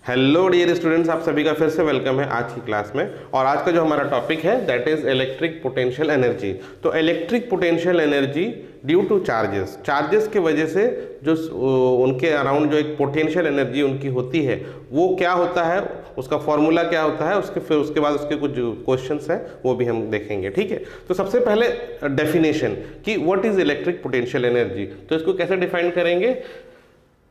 Hello dear students, आप सभी का फिर से वेलकम है आज की क्लास में। और आज का जो हमारा टॉपिक है that is electric potential energy. तो electric potential energy due to charges की वजह से जो उनके अराउंड जो एक पोटेंशियल एनर्जी उनकी होती है वो क्या होता है, उसका फॉर्मूला क्या होता है, उसके बाद उसके कुछ क्वेश्चंस हैं वो भी हम देखेंगे। ठीक है, तो सबसे पहले डेफिनेशन कि what is electric potential energy. तो इसको कैसे डिफाइन करेंगे?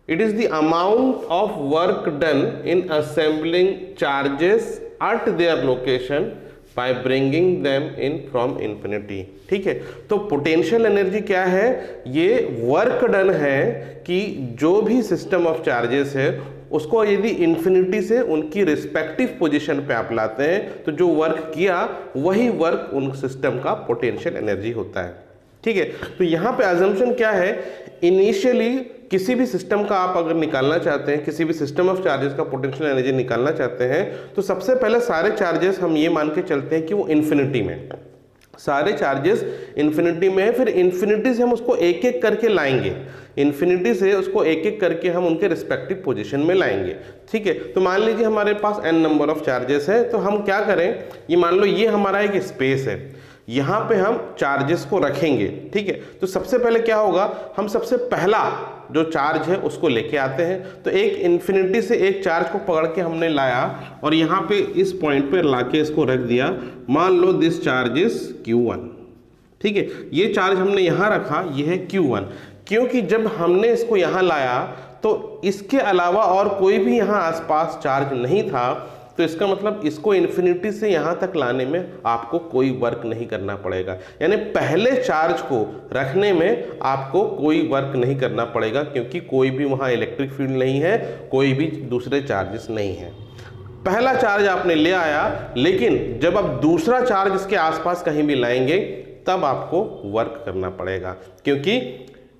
It is the amount of work done in assembling charges at their location by bringing them in from infinity। ठीक है, तो पोटेंशियल एनर्जी क्या है? ये वर्क डन है कि जो भी सिस्टम ऑफ चार्जेस है उसको यदि इन्फिनिटी से उनकी रिस्पेक्टिव पोजीशन पे आप लाते हैं तो जो वर्क किया वही वर्क उन सिस्टम का पोटेंशियल एनर्जी होता है। ठीक है, तो यहाँ पे अजम्पशन क्या है? इनिशियली किसी भी सिस्टम का आप अगर निकालना चाहते हैं, किसी भी सिस्टम ऑफ चार्जेस का पोटेंशियल एनर्जी निकालना चाहते हैं तो सबसे पहले सारे चार्जेस हम ये मान के चलते हैं कि वो इन्फिनिटी में, सारे चार्जेस इन्फिनिटी में है। फिर इन्फिनिटी से हम उसको एक एक करके लाएंगे, इन्फिनिटी से उसको एक एक करके हम उनके रिस्पेक्टिव पोजीशन में लाएंगे। ठीक है, तो मान लीजिए हमारे पास n नंबर ऑफ चार्जेस है, तो हम क्या करें, ये मान लो ये हमारा एक स्पेस है, यहाँ पे हम चार्जेस को रखेंगे। ठीक है, तो सबसे पहले क्या होगा, हम सबसे पहला जो चार्ज है उसको लेके आते हैं। तो एक इन्फिनिटी से एक चार्ज को पकड़ के हमने लाया और यहाँ पे इस पॉइंट पे लाके इसको रख दिया। मान लो दिस चार्ज इज Q1। ठीक है, ये चार्ज हमने यहाँ रखा, ये है Q1, क्योंकि जब हमने इसको यहाँ लाया तो इसके अलावा और कोई भी यहाँ आसपास चार्ज नहीं था, तो इसका मतलब इसको इन्फिनिटी से यहाँ तक लाने में आपको कोई वर्क नहीं करना पड़ेगा। यानी पहले चार्ज को रखने में आपको कोई वर्क नहीं करना पड़ेगा, क्योंकि कोई भी वहाँ इलेक्ट्रिक फील्ड नहीं है, कोई भी दूसरे चार्जेस नहीं है। पहला चार्ज आपने ले आया, लेकिन जब आप दूसरा चार्ज इसके आसपास कहीं भी लाएंगे तब आपको वर्क करना पड़ेगा, क्योंकि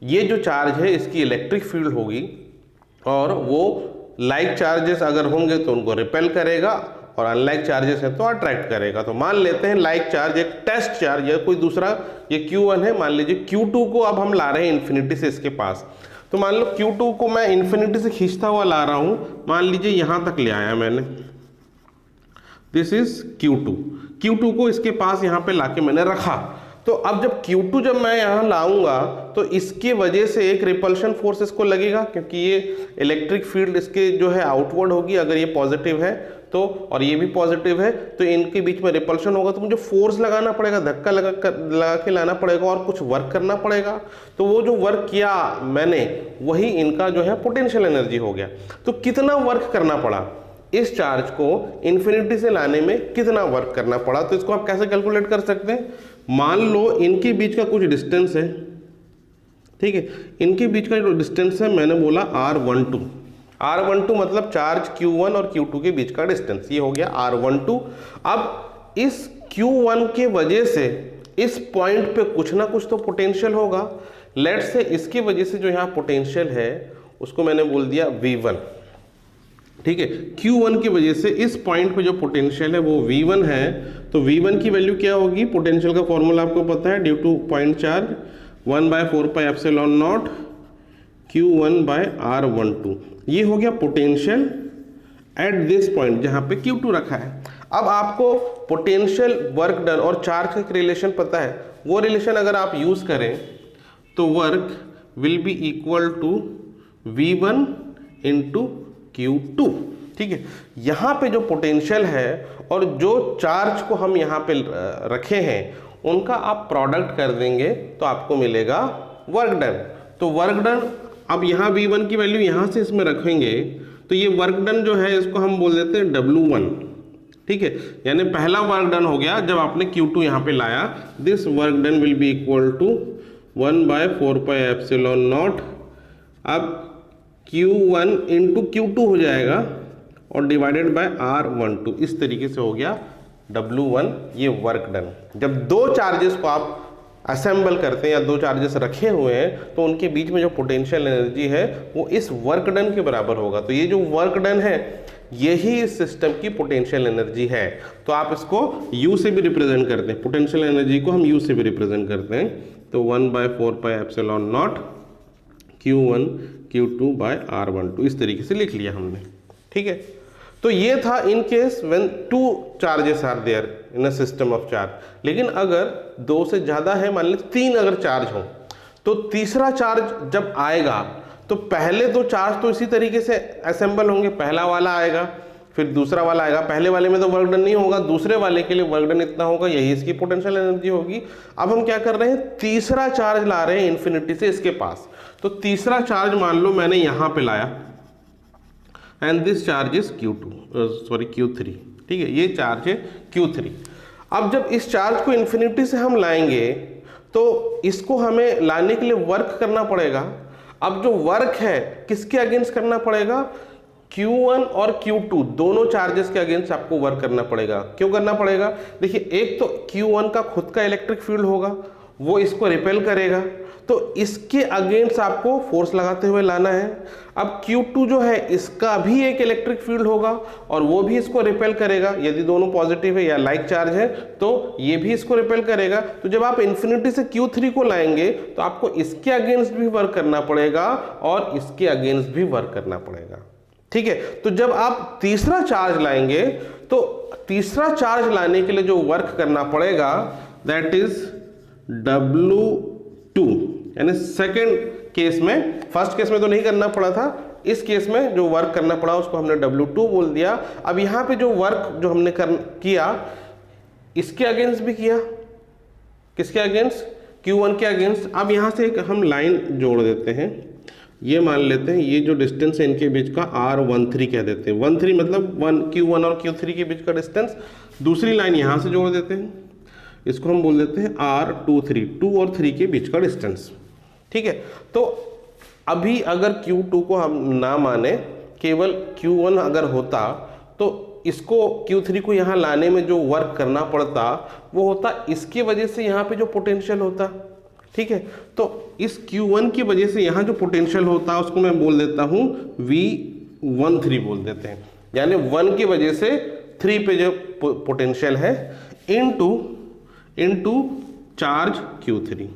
ये जो चार्ज है इसकी इलेक्ट्रिक फील्ड होगी और वो लाइक चार्जेस अगर होंगे तो उनको रिपेल करेगा और अनलाइक चार्जेस हैं तो अट्रैक्ट करेगा। तो मान लेते हैं लाइक चार्ज एक टेस्ट चार्ज या कोई दूसरा, ये Q1 है, मान लीजिए Q2 को अब हम ला रहे हैं इन्फिनिटी से इसके पास। तो मान लो Q2 को मैं इन्फिनिटी से खींचता हुआ ला रहा हूँ, मान लीजिए यहाँ तक ले आया मैंने, दिस इज Q2 को इसके पास यहाँ पे लाके मैंने रखा। तो अब जब Q2 जब मैं यहाँ लाऊंगा तो इसके वजह से एक रिपल्शन फोर्स इसको लगेगा, क्योंकि ये इलेक्ट्रिक फील्ड इसके जो है आउटवर्ड होगी अगर ये पॉजिटिव है तो, और ये भी पॉजिटिव है, तो इनके बीच में रिपल्शन होगा, तो मुझे फोर्स लगाना पड़ेगा, धक्का लगा के लाना पड़ेगा और कुछ वर्क करना पड़ेगा। तो वो जो वर्क किया मैंने वही इनका जो है पोटेंशियल एनर्जी हो गया। तो कितना वर्क करना पड़ा, इस चार्ज को इन्फिनिटी से लाने में कितना वर्क करना पड़ा, तो इसको आप कैसे कैलकुलेट कर सकते हैं? मान लो इनके बीच का कुछ डिस्टेंस है। ठीक है, इनके बीच का जो डिस्टेंस है मैंने बोला R12 मतलब चार्ज Q1 और Q2 के बीच का डिस्टेंस, ये हो गया R12। अब इस Q1 के वजह से इस पॉइंट पे कुछ ना कुछ तो पोटेंशियल होगा। लेट्स से इसकी वजह से जो यहाँ पोटेंशियल है उसको मैंने बोल दिया V1। ठीक है, Q1 की वजह से इस पॉइंट पे जो पोटेंशियल है वो V1 है। तो V1 की वैल्यू क्या होगी? पोटेंशियल का फॉर्मूला आपको पता है, due two point charge 1/4πε0 Q1/R12। ये हो गया पोटेंशियल एट दिस पॉइंट जहाँ पे Q2 रखा है। अब आपको पोटेंशियल, वर्क डन और चार्ज का एक रिलेशन पता है, वो रिलेशन अगर आप यूज करें तो work will be equal to V1 into Q2। ठीक है, यहाँ पे जो पोटेंशियल है और जो चार्ज को हम यहाँ पे रखे हैं उनका आप प्रोडक्ट कर देंगे तो आपको मिलेगा वर्क डन। तो वर्क डन, अब यहाँ V1 की वैल्यू यहाँ से इसमें रखेंगे तो ये वर्क डन जो है इसको हम बोल देते हैं W1। ठीक है, यानी पहला वर्क डन हो गया जब आपने Q2 यहाँ पे लाया। This work done will be equal to 1/4πε0। अब Q1 इंटू Q2 हो जाएगा और डिवाइडेड बाय R12, इस तरीके से हो गया W1, ये वर्क डन। जब दो चार्जेस को आप असेंबल करते हैं या दो चार्जेस रखे हुए हैं तो उनके बीच में जो पोटेंशियल एनर्जी है वो इस वर्क डन के बराबर होगा। तो ये जो वर्क डन है यही इस सिस्टम की पोटेंशियल एनर्जी है। तो आप इसको U से भी रिप्रेजेंट करते हैं, पोटेंशियल एनर्जी को हम U से भी रिप्रेजेंट करते हैं। तो 1/4πε0 Q1 Q2/R12 इस तरीके से लिख लिया हमने। ठीक है, तो ये था in case when 2 charges are there in a system of charge. लेकिन अगर 2 से ज़्यादा है, मान लीजिए 3 अगर चार्ज हो, तो तीसरा चार्ज जब आएगा तो पहले 2 चार्ज तो इसी तरीके से असेंबल होंगे, पहला वाला आएगा फिर दूसरा वाला आएगा। पहले वाले में तो वर्क डन नहीं होगा, दूसरे वाले के लिए वर्क डन इतना होगा, यही इसकी पोटेंशियल एनर्जी होगी। अब हम क्या कर रहे हैं, तीसरा चार्ज ला रहे हैं इन्फिनिटी से इसके पास। तो तीसरा चार्ज मान लो मैंने यहां पे लाया and this charge is Q3, ठीक है, ये चार्ज है Q3। अब जब इस चार्ज को इन्फिनिटी से हम लाएंगे तो इसको हमें लाने के लिए वर्क करना पड़ेगा। अब जो वर्क है किसके अगेंस्ट करना पड़ेगा, Q1 और Q2 दोनों चार्जेस के अगेंस्ट आपको वर्क करना पड़ेगा। क्यों करना पड़ेगा, देखिए एक तो Q1 का खुद का इलेक्ट्रिक फील्ड होगा, वो इसको रिपेल करेगा, तो इसके अगेंस्ट आपको फोर्स लगाते हुए लाना है। अब Q2 जो है इसका भी एक इलेक्ट्रिक फील्ड होगा और वो भी इसको रिपेल करेगा, यदि दोनों पॉजिटिव है या लाइक चार्ज है तो ये भी इसको रिपेल करेगा। तो जब आप इन्फिनिटी से Q3 को लाएंगे तो आपको इसके अगेंस्ट भी वर्क करना पड़ेगा और इसके अगेंस्ट भी वर्क करना पड़ेगा, ठीक है। तो जब आप तीसरा चार्ज लाएंगे तो तीसरा चार्ज लाने के लिए जो वर्क करना पड़ेगा दैट इज W2, यानी सेकेंड केस में, फर्स्ट केस में तो नहीं करना पड़ा था, इस केस में जो वर्क करना पड़ा उसको हमने W2 बोल दिया। अब यहां पे जो वर्क जो हमने किया इसके अगेंस्ट भी किया, किसके अगेंस्ट, Q1 के अगेंस्ट। अब यहां से एक हम लाइन जोड़ देते हैं, ये मान लेते हैं ये जो डिस्टेंस है इनके बीच का R13 कह देते हैं। 13 मतलब Q1 और Q3 के बीच का डिस्टेंस। दूसरी लाइन यहाँ से जोड़ देते हैं, इसको हम बोल देते हैं R23, 2 और 3 के बीच का डिस्टेंस, ठीक है। तो अभी अगर Q2 को हम ना माने, केवल Q1 अगर होता तो इसको Q3 को यहाँ लाने में जो वर्क करना पड़ता वो होता इसकी वजह से यहाँ पे जो पोटेंशियल होता, ठीक है। तो इस Q1 की वजह से यहाँ जो पोटेंशियल होता है उसको मैं बोल देता हूँ V13 बोल देते हैं, यानी 1 की वजह से 3 पे जो पोटेंशियल है इनटू चार्ज Q3,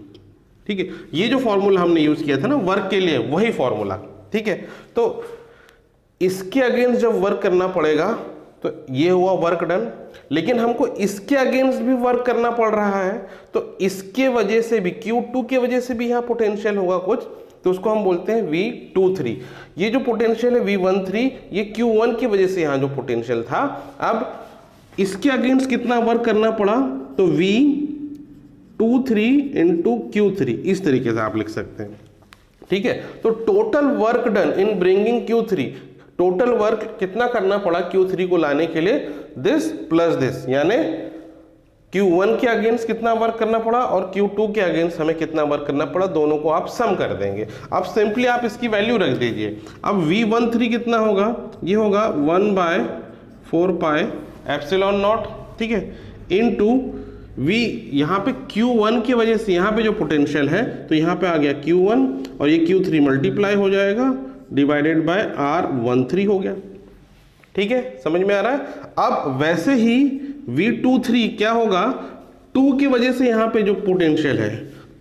ठीक है। ये जो फॉर्मूला हमने यूज किया था ना वर्क के लिए, वही फॉर्मूला, ठीक है। तो इसके अगेंस्ट जब वर्क करना पड़ेगा तो ये हुआ वर्क डन, लेकिन हमको इसके अगेंस्ट भी वर्क करना पड़ रहा है तो इसके वजह से भी, Q2 की वजह से भी यहाँ पोटेंशियल होगा कुछ, तो उसको हम बोलते हैं V23। ये जो पोटेंशियल है V13 ये Q1 की वजह से यहाँ जो पोटेंशियल था। अब इसके अगेंस्ट कितना वर्क करना पड़ा, तो V23 इंटू Q3, इस तरीके से आप लिख सकते हैं, ठीक है। तो total work done in bringing Q3, total work कितना करना पड़ा Q3 को लाने के लिए, दिस प्लस दिस, यानी Q1 के अगेंस्ट कितना वर्क करना पड़ा और Q2 के अगेंस्ट हमें कितना वर्क करना पड़ा, दोनों को आप सम कर देंगे। अब सिंपली आप इसकी वैल्यू रख दीजिए। अब V13 कितना होगा, ये होगा 1/4 पाई एप्सिलॉन नॉट, ठीक है, इनटू V, यहाँ पे Q1 की वजह से यहाँ पे जो पोटेंशियल है तो यहाँ पे आ गया Q1 और ये Q3 मल्टीप्लाई हो जाएगा डिवाइडेड बाय R13 हो गया, ठीक है, समझ में आ रहा है। अब वैसे ही V23 क्या होगा, 2 की वजह से यहाँ पे जो पोटेंशियल है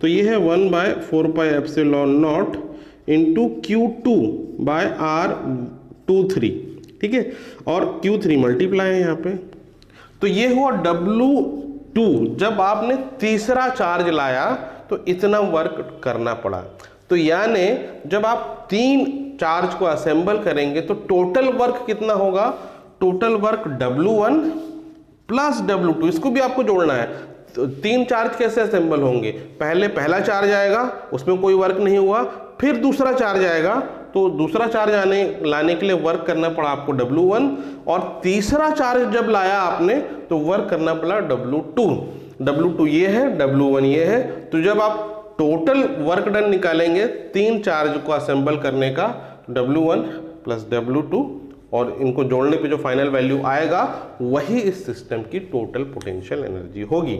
तो ये है 1/4 pi epsilon not into Q2 by R23, ठीक है, और Q3 मल्टीप्लाई है यहाँ पे, तो ये हुआ W2। जब आपने तीसरा चार्ज लाया तो इतना वर्क करना पड़ा। तो यानी जब आप 3 चार्ज को असेंबल करेंगे तो टोटल वर्क कितना होगा, total work W1 plus W2, इसको भी आपको जोड़ना है। तो 3 चार्ज कैसे असेंबल होंगे, पहला चार्ज आएगा उसमें कोई वर्क नहीं हुआ, फिर दूसरा चार्ज आएगा तो दूसरा चार्ज लाने के लिए वर्क करना पड़ा आपको W1, और तीसरा चार्ज जब लाया आपने तो वर्क करना पड़ा W2 ये है, W1 ये है। तो जब आप टोटल वर्क डन निकालेंगे 3 चार्ज को असेंबल करने का, W1 प्लस W2, और इनको जोड़ने पे जो फाइनल वैल्यू आएगा वही इस सिस्टम की टोटल पोटेंशियल एनर्जी होगी,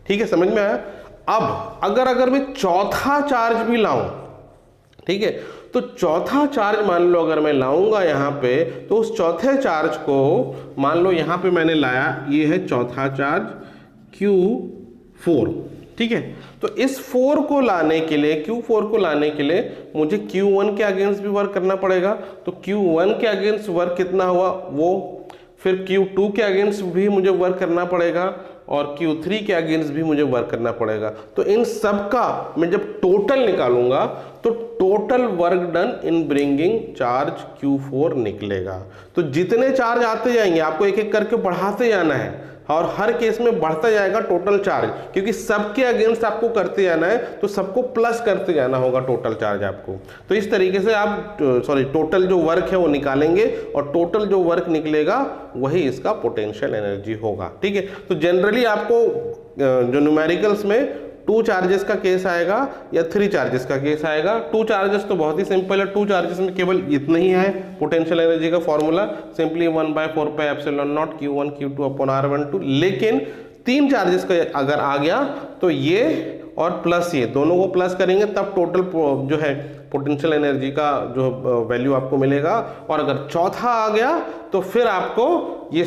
ठीक है, समझ में आया। अब अगर मैं चौथा चार्ज भी लाऊं, ठीक है, तो चौथा चार्ज मान लो अगर मैं लाऊंगा यहाँ पे, तो उस चौथे चार्ज को मान लो यहाँ पे मैंने लाया, ये है चौथा चार्ज Q4, ठीक है। तो इस 4 को लाने के लिए, Q4 को लाने के लिए मुझे Q1 के अगेंस्ट भी वर्क करना पड़ेगा। तो Q1 के अगेंस्ट वर्क कितना हुआ वो, फिर Q2 के अगेंस्ट भी मुझे वर्क करना पड़ेगा और Q3 के अगेंस्ट भी मुझे वर्क करना पड़ेगा। तो इन सब का मैं जब टोटल निकालूंगा तो total work done in bringing charge Q4 निकलेगा। तो जितने चार्ज आते जाएंगे आपको एक एक करके बढ़ाते जाना है और हर केस में बढ़ता जाएगा टोटल चार्ज, क्योंकि सबके अगेंस्ट आपको करते जाना है तो सबको प्लस करते जाना होगा टोटल चार्ज आपको। तो इस तरीके से आप टोटल जो वर्क है वो निकालेंगे और टोटल जो वर्क निकलेगा वही इसका पोटेंशियल एनर्जी होगा। ठीक है। तो जनरली आपको जो न्यूमेरिकल्स में 2 चार्जेस का केस आएगा या 3 चार्जेस का केस आएगा। 2 चार्जेस तो बहुत ही सिंपल है, 2 चार्जेस में केवल इतना ही है पोटेंशियल एनर्जी का formula, simply 1/4πε0 Q1 Q2 upon R12। लेकिन 3 चार्जेस का अगर आ गया तो ये और प्लस ये दोनों को प्लस करेंगे तब टोटल जो है पोटेंशियल एनर्जी का जो वैल्यू आपको मिलेगा। और अगर चौथा आ गया तो फिर आपको ये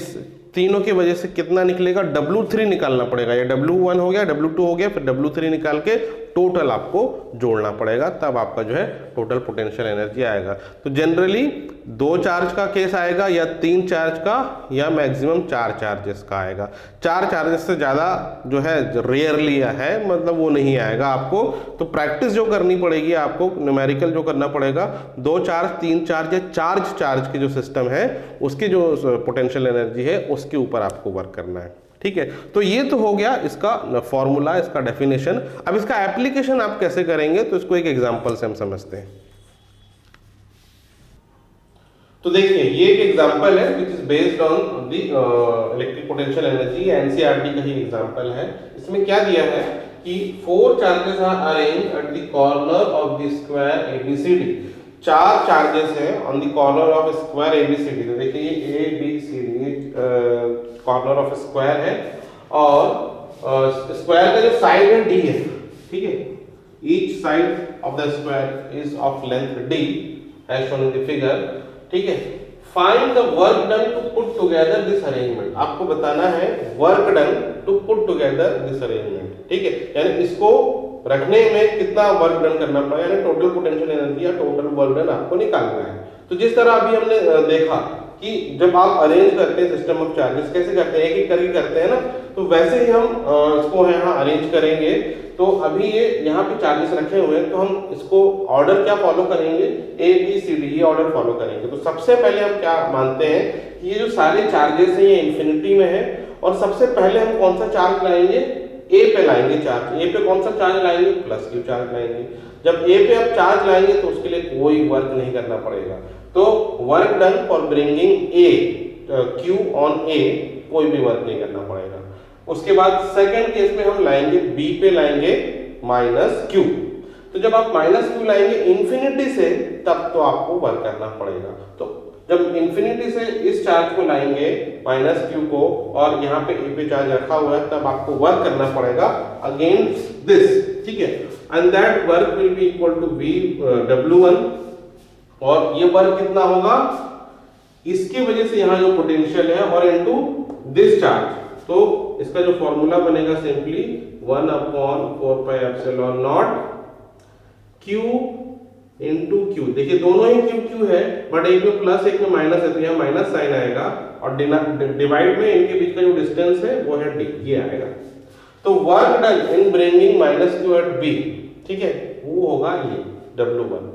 तीनों की वजह से कितना निकलेगा, W3 निकालना पड़ेगा। ये W1 हो गया, W2 हो गया, फिर W3 निकाल के टोटल आपको जोड़ना पड़ेगा, तब आपका जो है टोटल पोटेंशियल एनर्जी आएगा। तो जनरली 2 चार्ज का केस आएगा या 3 चार्ज का या मैक्सिमम 4 चार्जेस का आएगा। 4 चार्जेस से ज़्यादा जो है रेयरली है, मतलब वो नहीं आएगा आपको। तो प्रैक्टिस जो करनी पड़ेगी आपको, न्यूमेरिकल जो करना पड़ेगा, 2 चार्ज 3 चार्ज या 4 चार्ज के जो सिस्टम है उसकी जो पोटेंशियल एनर्जी है उसके ऊपर आपको वर्क करना है। ठीक है। तो ये तो हो गया इसका फॉर्मूला, इसका डेफिनेशन। अब इसका एप्लीकेशन आप कैसे करेंगे तो इसको एक एग्जांपल से हम समझते हैं। तो देखिए ये एक एग्जांपल है which is based on the electric potential energy, NCERT का ही एग्जांपल है। इसमें क्या दिया है कि 4 charges are arranged at the corner of the square ABCD. 4 charges हैं on the corner of square ABCD. तो देखिए ये एबीसीडी कॉर्नर ऑफ स्क्वायर है और स्क्वायर का जो साइड है डी है। ठीक है। Each side of the square is of length d as shown in the figure. ठीक है। Find the work done to put together this arrangement. आपको बताना है work done to put together this arrangement. ठीक है। यानी इसको रखने में कितना वर्क डन करना पड़ेगा, यानी टोटल पोटेंशियल एनर्जी या टोटल वर्क डन आपको निकालना है। तो जिस तरह अभी हमने देखा कि जब आप अरेंज करते हैं सिस्टम ऑफ चार्जेस, कैसे करते हैं, एक एक करके करते हैं ना, तो वैसे ही हम इसको यहाँ अरेंज करेंगे। तो अभी ये यहाँ पे चार्जेस रखे हुए हैं तो हम इसको ऑर्डर क्या फॉलो करेंगे, ए बी सी डी, ये ऑर्डर फॉलो करेंगे। तो सबसे पहले हम क्या मानते हैं कि ये जो सारे चार्जेस हैं ये इन्फिनिटी में है और सबसे पहले हम कौन सा चार्ज लाएंगे, ए पे लाएंगे चार्ज। ए पे कौन सा चार्ज लाएंगे, प्लस क्यू चार्ज लाएंगे। जब ए पे आप चार्ज लाएंगे तो उसके लिए कोई वर्क नहीं करना पड़ेगा। तो work done for bringing a Q on A, कोई भी वर्क नहीं करना पड़ेगा। उसके बाद सेकंड केस में हम लाएंगे बी पे लाएंगे माइनस क्यू। तो जब आप माइनस क्यू लाएंगे इन्फिनिटी से तब तो आपको वर्क करना पड़ेगा। तो जब इन्फिनिटी से इस चार्ज को लाएंगे माइनस क्यू को और यहाँ पे ए पे चार्ज रखा हुआ है तब आपको वर्क करना पड़ेगा अगेंस्ट दिस। ठीक है। And that work will be equal to v W1। और ये वर्क कितना होगा, इसकी वजह से यहाँ जो पोटेंशियल है और इनटू दिस चार्ज। तो इसका जो फॉर्मूला बनेगा सिंपली 1/4πε0 Q इंटू क्यू। देखिए दोनों ही क्यू क्यू है बट एक में प्लस एक में माइनस है तो यहाँ माइनस साइन आएगा और डिवाइड में इनके बीच का जो डिस्टेंस है वो है डी, ये आएगा। तो work done in bringing minus q at b, ठीक है, वो होगा ये W1।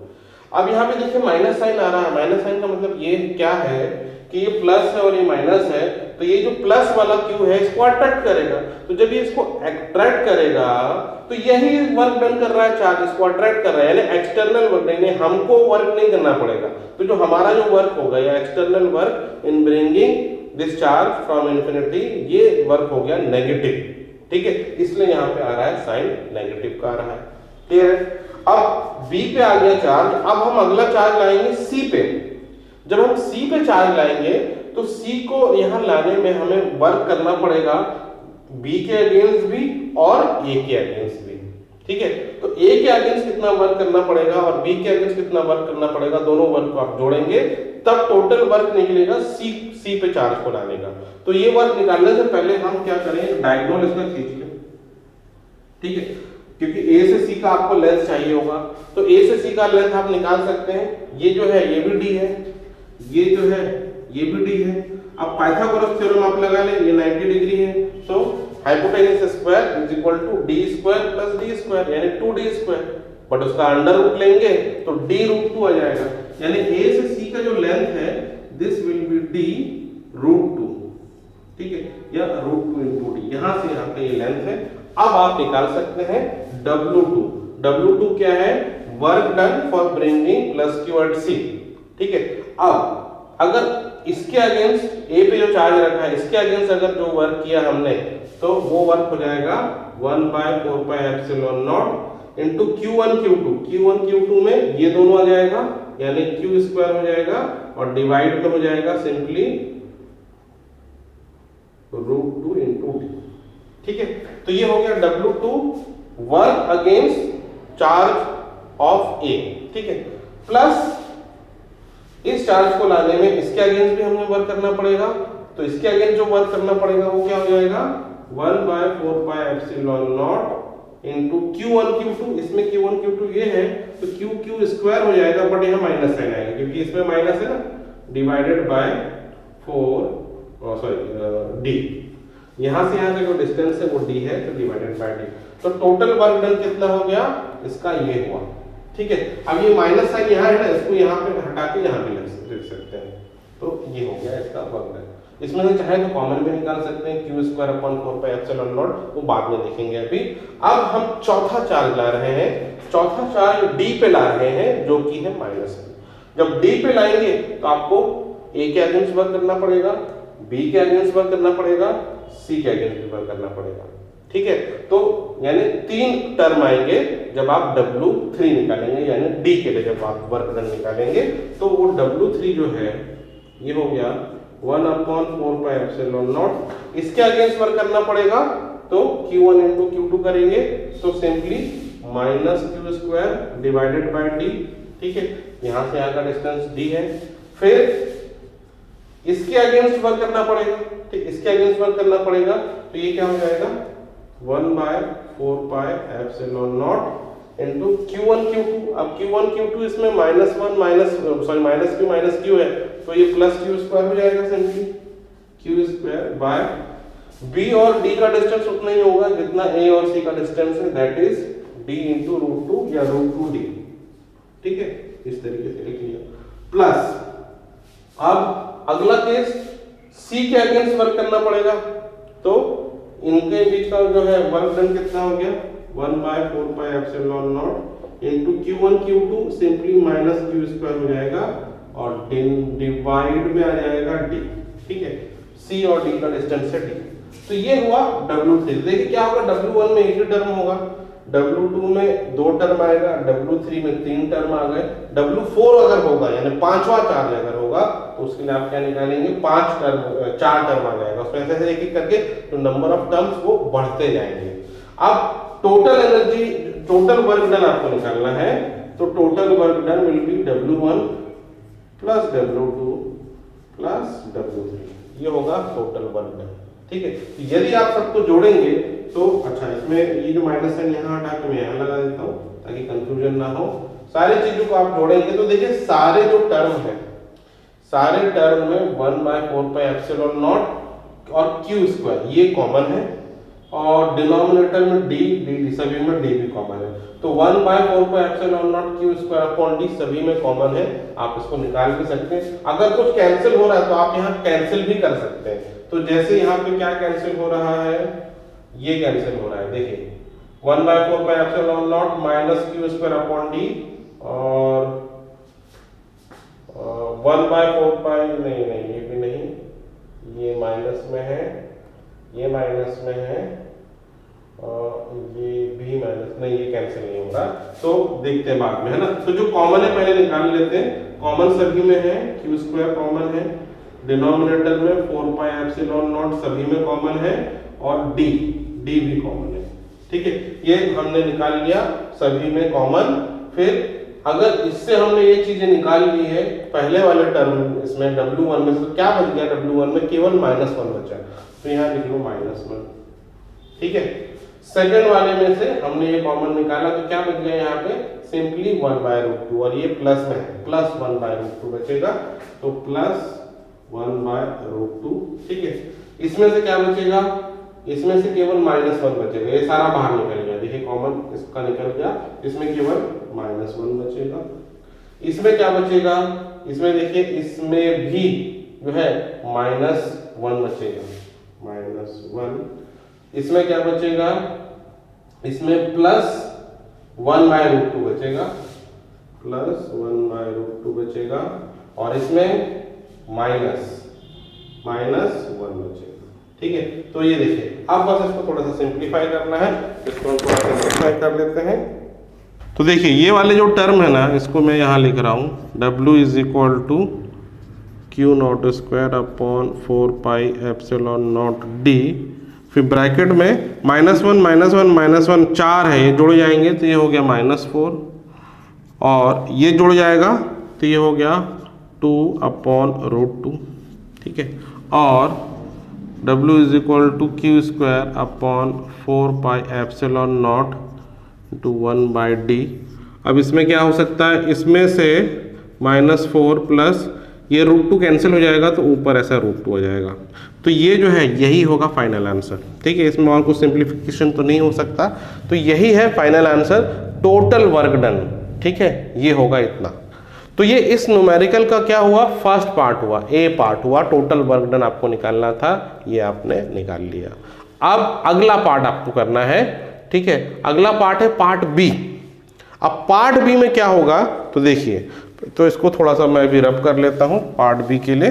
अब यहाँ पे देखिए माइनस साइन आ रहा है। माइनस साइन का मतलब ये क्या है कि ये प्लस है और ये माइनस है, तो ये जो प्लस वाला क्यू है इसको अट्रैक्ट करेगा। तो जब ये इसको अट्रैक्ट करेगा तो यही वर्क डन कर रहा है, चार्ज इसको अट्रैक्ट कर रहा है, यानी एक्सटर्नल वर्क, यानी हमको वर्क नहीं करना पड़ेगा। तो जो हमारा जो वर्क होगा या external work in bringing this charge from infinity, ये वर्क हो गया नेगेटिव। ठीक है, इसलिए यहाँ पे आ रहा है साइन नेगेटिव का आ रहा है। क्लियर है। अब B पे आ गया चार्ज। अब हम अगला चार्ज लाएंगे C पे। जब हम C पे चार्ज लाएंगे तो C को यहाँ लाने में हमें वर्क करना पड़ेगा B के अगेंस्ट भी और A के अगेंस्ट भी। ठीक है। तो A के अगेंस्ट कितना वर्क करना पड़ेगा और B के अगेंस्ट कितना वर्क करना पड़ेगा, दोनों वर्क को आप जोड़ेंगे तब टोटल वर्क निकलेगा C पे चार्ज को लाने का। तो ये वर्क निकालने से पहले हम क्या करें, डायगोनल इसका खींच लें। ठीक है, क्योंकि ए से सी का आपको लेंथ चाहिए होगा, तो ए से सी का लेंथ आप निकाल सकते हैं। ये जो है ये भी डी है, ये जो है ये भी डी है। अब पाइथागोरस थ्योरम आप लगा लें, ये 90 डिग्री है, तो hypotenuse square is equal to d square plus d square यानी 2d स्क्वायर, बट उसका अंडर रूट लेंगे तो d√2 आ जाएगा, यानी a से c का जो लेंथ है दिस विल बी d√2, ठीक है, या √2 × d, यहां से यहां का ये लेंथ है। अब आप निकाल सकते हैं W2। W2 क्या है? Work done for bringing plus q at c, ठीक है। अब अगर इसके अगेंस्ट ए पे जो चार्ज रखा है इसके अगेंस्ट अगर जो वर्क किया हमने तो वो वर्क हो जाएगा 1/4πε0 into q1 q2। q1 q2 में ये दोनों आ जाएगा यानी q स्क्वायर हो जाएगा और डिवाइड में हो जाएगा सिंपली √2 × d, ठीक है। तो ये हो गया W2 work against charge of A, ठीक है। प्लस इस चार्ज को लाने में इसके अगेंस्ट भी हमें वर्क करना पड़ेगा, तो इसके अगेंस्ट जो वर्क करना पड़ेगा वो क्या हो जाएगा 1/4πε0 इनटू q1 q2। इसमें q1 q2 ये है तो q स्क्वायर हो जाएगा, बट यहाँ माइनस साइन आएगा क्योंकि इसमें माइनस है ना, डिवाइडेड बाय 4 d, यहां से यहां का जो डिस्टेंस है वो d है तो डिवाइडेड बाय d। तो टोटल वर्क डन कितना हो गया इसका ये हुआ, ठीक है। अब ये माइनस साइन यहाँ है ना, इसको यहाँ पे हटा के यहाँ पे लिख सकते हैं, तो ये हो गया इसका वर्क डन। इसमें से चाहे तो कॉमन भी निकाल सकते हैं q²/4πε0, वो बाद में देखेंगे अभी। अब हम चौथा चार्ज ला रहे हैं, चौथा चार्ज d पे ला रहे हैं जो कि है -1। जब d पे लाएंगे तो आपको a के अगेंस्ट वर्क करना पड़ेगा, b के अगेंस्ट वर्क करना पड़ेगा, c के अगेंस्ट वर्क करना पड़ेगा, ठीक है। तो यानी 3 टर्म आएंगे जब आप W3 निकालेंगे, यानी D के लिए जब आप वर्क डन निकालेंगे तो वो W3 जो है ये हो गया 1/4πε0। इसके अगेंस्ट वर्क करना पड़ेगा तो q1 × q2 करेंगे तो simply -q² divided by d, ठीक है। यहां से यहां का डिस्टेंस d है। फिर इसके अगेंस्ट वर्क करना पड़ेगा, ठीक, इसके अगेंस्ट वर्क करना पड़ेगा तो ये क्या हो जाएगा 1/4πε0 इनटू q1 q2। अब q1 q2 इसमें -q है तो ये प्लस q स्क्वायर हो जाएगा सिंपली q² बाय b और d का डिस्टेंस उतना ही होगा जितना a और c का डिस्टेंस है, दैट इज d × √2 या √2d, ठीक है। इस तरीके से लिख लिया। प्लस अब अगला केस c के अगेंस्ट वर्क करना पड़ेगा, तो इनके बीच का जो है वर्क डन कितना हो गया 1/4πε0 into q1 q2 simply -q² हो जाएगा और डिवाइड में आ जाएगा d, ठीक है। c और d का डिस्टेंस है d। तो ये हुआ W3। देखिए क्या होगा, W1 में एक ही टर्म होगा, W2 में 2 टर्म आएगा, W3 में 3 टर्म आ गए, W4 अगर होगा यानी पांचवा चार्ज अगर होगा तो उसके लिए आप क्या निकालेंगे 4 टर्म आ जाएगा, उसमें ऐसे एक एक करके तो नंबर ऑफ टर्म्स वो बढ़ते जाएंगे। अब total energy, total work done आपको निकालना है, तो total work done will B W1 plus W2 plus W3, ये होगा टोटल वर्क डन, ठीक है। यदि आप सबको जोड़ेंगे तो अच्छा, इसमें ये जो माइनस साइन यहाँ हटा के मैं यहाँ लगा देता हूँ ताकि कंफ्यूजन ना हो। सारी चीजों को आप जोड़ेंगे तो देखिए सारे जो टर्म है, सारे टर्म में 1/4πε0 और q² ये कॉमन है और डिनोमिनेटर में d सभी में d भी कॉमन है, तो 1/4πε0 q² d सभी में कॉमन है। आप इसको निकाल भी सकते हैं। अगर कुछ कैंसिल हो रहा है तो आप यहाँ कैंसिल भी कर सकते हैं। तो जैसे यहाँ पे क्या कैंसिल हो रहा है, ये कैंसिल हो रहा है, देखिए 1/4πε0 -q² d और 1/4π नहीं ये भी नहीं, ये माइनस में है, ये माइनस में है और ये भी माइनस, नहीं ये कैंसिल नहीं होगा, तो देखते हैं बाद में, है ना। तो जो कॉमन है पहले निकाल लेते हैं। कॉमन सभी में है, q² कॉमन है, डिनोमिनेटर में 4πε0 सभी में कॉमन है और d भी कॉमन है, ठीक है। ये हमने निकाल लिया सभी में कॉमन। फिर अगर इससे हमने ये चीजें निकाल ली है पहले वाले टर्म इसमें W1 में, तो क्या बच गया W1 में केवल -1 बचा, तो यहाँ लिख लो -1, ठीक है। सेकंड वाले में से हमने ये कॉमन निकाला तो क्या बच गया यहाँ पे सिंपली 1/√2 और ये प्लस में है प्लस 1/√2 बचेगा तो प्लस 1/√2। ठीक है, इसमें से क्या बचेगा, इसमें से केवल -1 बचेगा, ये सारा बाहर निकल गया, देखिए कॉमन इसका निकल गया, इसमें केवल -1 बचेगा। इसमें क्या बचेगा, इसमें देखिए इसमें भी जो है -1 बचेगा, -1। इसमें क्या बचेगा, इसमें प्लस 1/√2 बचेगा, प्लस 1/√2 बचेगा और इसमें -1 बचेगा। ठीक है, तो ये देखिए अब बस इसको थोड़ा सा सिंप्लीफाई करना है, इसको हम थोड़ा सा सिंप्लीफाई कर लेते हैं। तो देखिए ये वाले जो टर्म है ना, इसको मैं यहाँ लिख रहा हूँ W = Q0²/4πε0D, फिर ब्रैकेट में -1 4 है, ये जुड़ जाएंगे तो ये हो गया -4 और ये जुड़ जाएगा तो ये हो गया 2/√2। ठीक है, और W = Q²/4πε0 1/D। अब इसमें क्या हो सकता है, इसमें से -4 प्लस ये √2 कैंसिल हो जाएगा तो ऊपर ऐसा √2 हो जाएगा, तो ये जो है यही होगा फाइनल आंसर। ठीक है, इसमें और कुछ सिंप्लीफिकेशन तो नहीं हो सकता, तो यही है final answer, total work done. ठीक है, ये होगा इतना। तो ये इस न्यूमेरिकल का क्या हुआ, फर्स्ट पार्ट हुआ, ए पार्ट हुआ, टोटल वर्क डन आपको निकालना था, ये आपने निकाल लिया। अब अगला पार्ट आपको करना है। ठीक है, अगला पार्ट है पार्ट बी। अब पार्ट बी में क्या होगा, तो देखिए, तो इसको थोड़ा सा मैं भी रब कर लेता हूं पार्ट बी के लिए।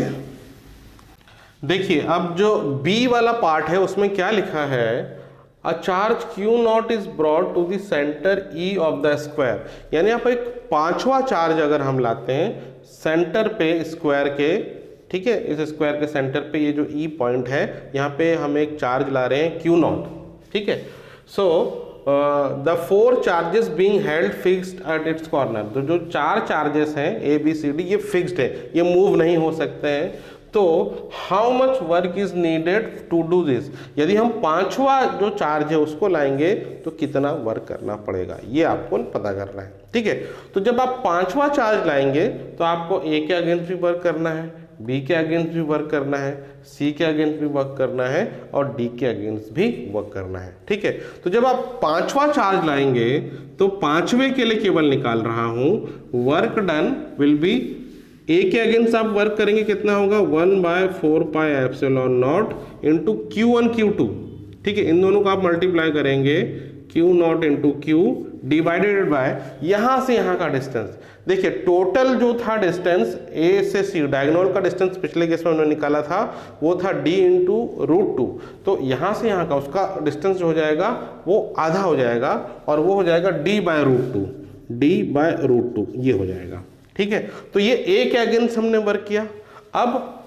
देखिए अब जो बी वाला पार्ट है उसमें क्या लिखा है, a charge Q0 is brought to the centre E of the square, यानी यहाँ पर एक पांचवा चार्ज अगर हम लाते हैं सेंटर पे स्क्वायर के, ठीक है, इस स्क्वायर के सेंटर पे ये जो E पॉइंट है, यहाँ पे हम एक चार्ज ला रहे हैं Q0। ठीक है, so the 4 charges being held fixed at its corner, तो जो 4 चार्जेस हैं ABCD ये फिक्स्ड है, ये मूव नहीं हो सकते हैं। तो how much work is needed to do this, यदि हम पांचवा जो चार्ज है उसको लाएंगे तो कितना वर्क करना पड़ेगा, ये आपको पता करना है। ठीक है, तो जब आप पांचवा चार्ज लाएंगे तो आपको A के अगेंस्ट भी वर्क करना है, B के अगेंस्ट भी वर्क करना है, C के अगेंस्ट भी वर्क करना है और D के अगेंस्ट भी वर्क करना है। ठीक है, तो जब आप पांचवा चार्ज लाएंगे तो पांचवे के लिए केवल निकाल रहा हूं, work done will B, A के अगेंस्ट आप वर्क करेंगे कितना होगा, 1/4πε0 इंटू Q1 Q2। ठीक है, इन दोनों को आप मल्टीप्लाई करेंगे, Q0 into Q divided by यहां से यहां का डिस्टेंस। देखिए टोटल जो था डिस्टेंस A से C, डायगोनल का डिस्टेंस पिछले केस में हमने निकाला था वो था D इंटू √2, तो यहां से यहां का उसका डिस्टेंस जो हो जाएगा वो आधा हो जाएगा और वो हो जाएगा D/√2, D/√2 ये हो जाएगा। ठीक है, तो ये A के अगेंस्ट हमने वर्क किया। अब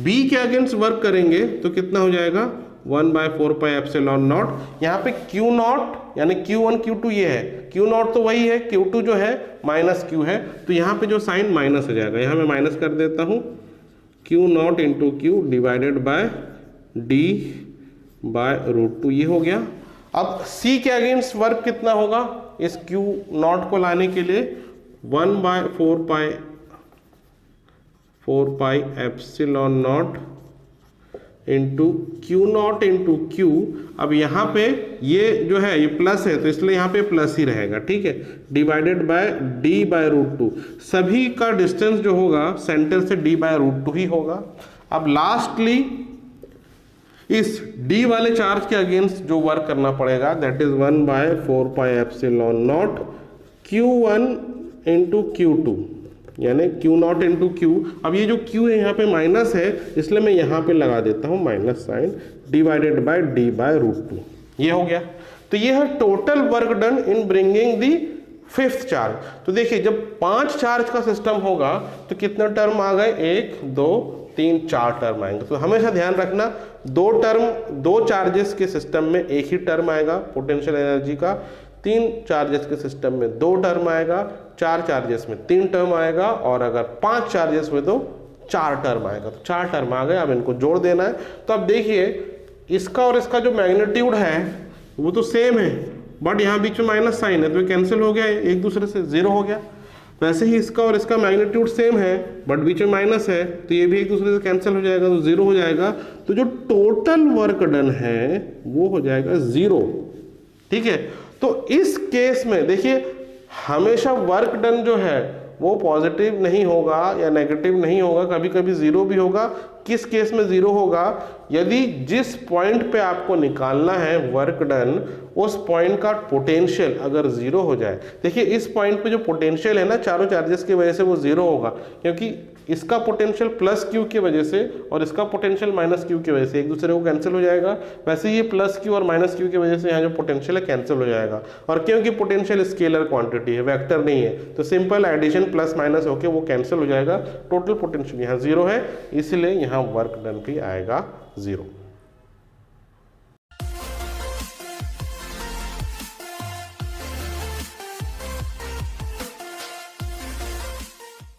B के अगेंस्ट वर्क करेंगे तो कितना हो जाएगा, 1/4πε0। यहाँ पे Q0 यानी Q1 Q2 ये है, Q0 तो वही है, Q2 जो है -Q है, तो यहाँ पे जो साइन माइनस हो जाएगा, यहाँ मैं माइनस कर देता हूँ, Q0 into Q divided by D/√2 ये हो गया। अब C के अगेंस्ट वर्क कितना होगा, इस Q0 को लाने के लिए 1/4πε0 इंटू Q0 इंटू Q। अब यहाँ पे ये जो है ये प्लस है तो इसलिए यहाँ पे प्लस ही रहेगा। ठीक है, डिवाइडेड बाय D/√2, सभी का डिस्टेंस जो होगा सेंटर से D/√2 ही होगा। अब लास्टली इस D वाले चार्ज के अगेंस्ट जो वर्क करना पड़ेगा that is 1/4πε0 Q1 into Q2, यानी Q0 इंटू Q। अब ये जो Q है यहाँ पे माइनस है इसलिए मैं यहाँ पे लगा देता हूँ minus sign, divided by D/√2 ये हो गया। तो ये है total work done in bringing the 5th charge. तो देखिए जब 5 चार्ज का सिस्टम होगा तो कितने टर्म आ गए, 1 2 3 4 टर्म आएंगे। तो हमेशा ध्यान रखना, 2 चार्जेस के सिस्टम में एक ही टर्म आएगा पोटेंशियल एनर्जी का, 3 चार्जेस के सिस्टम में 2 टर्म आएगा, 4 चार्जेस में 3 टर्म आएगा और अगर 5 चार्जेस में तो 4 टर्म आएगा। तो 4 टर्म आ गए, अब इनको जोड़ देना है। तो अब देखिए इसका और इसका जो मैग्नीट्यूड है वो तो सेम है, बट यहाँ बीच में माइनस साइन है तो ये कैंसिल हो गया, एक दूसरे से जीरो हो गया। वैसे ही इसका और इसका मैग्नीट्यूड सेम है बट बीच में माइनस है तो ये भी एक दूसरे से कैंसिल हो जाएगा तो जीरो हो जाएगा। तो जो टोटल वर्क डन है वो हो जाएगा जीरो। ठीक है, तो इस केस में देखिए हमेशा वर्क डन जो है वो पॉजिटिव नहीं होगा या नेगेटिव नहीं होगा, कभी कभी जीरो भी होगा। किस केस में जीरो होगा? यदि जिस पॉइंट पे आपको निकालना है वर्क डन उस पॉइंट का पोटेंशियल अगर जीरो हो जाए। देखिए इस पॉइंट पे जो पोटेंशियल है ना चारों चार्जेस की वजह से वो जीरो होगा, क्योंकि इसका पोटेंशियल प्लस क्यू की वजह से और इसका पोटेंशियल माइनस क्यू की वजह से एक दूसरे को कैंसिल हो जाएगा। वैसे ये प्लस क्यू और माइनस क्यू की वजह से यहाँ जो पोटेंशियल है कैंसिल हो जाएगा। और क्योंकि पोटेंशियल स्केलर क्वांटिटी है, वेक्टर नहीं है, तो सिंपल एडिशन प्लस माइनस होकर वो कैंसिल हो जाएगा। टोटल पोटेंशियल यहाँ जीरो है, इसलिए यहाँ वर्क डन भी आएगा जीरो।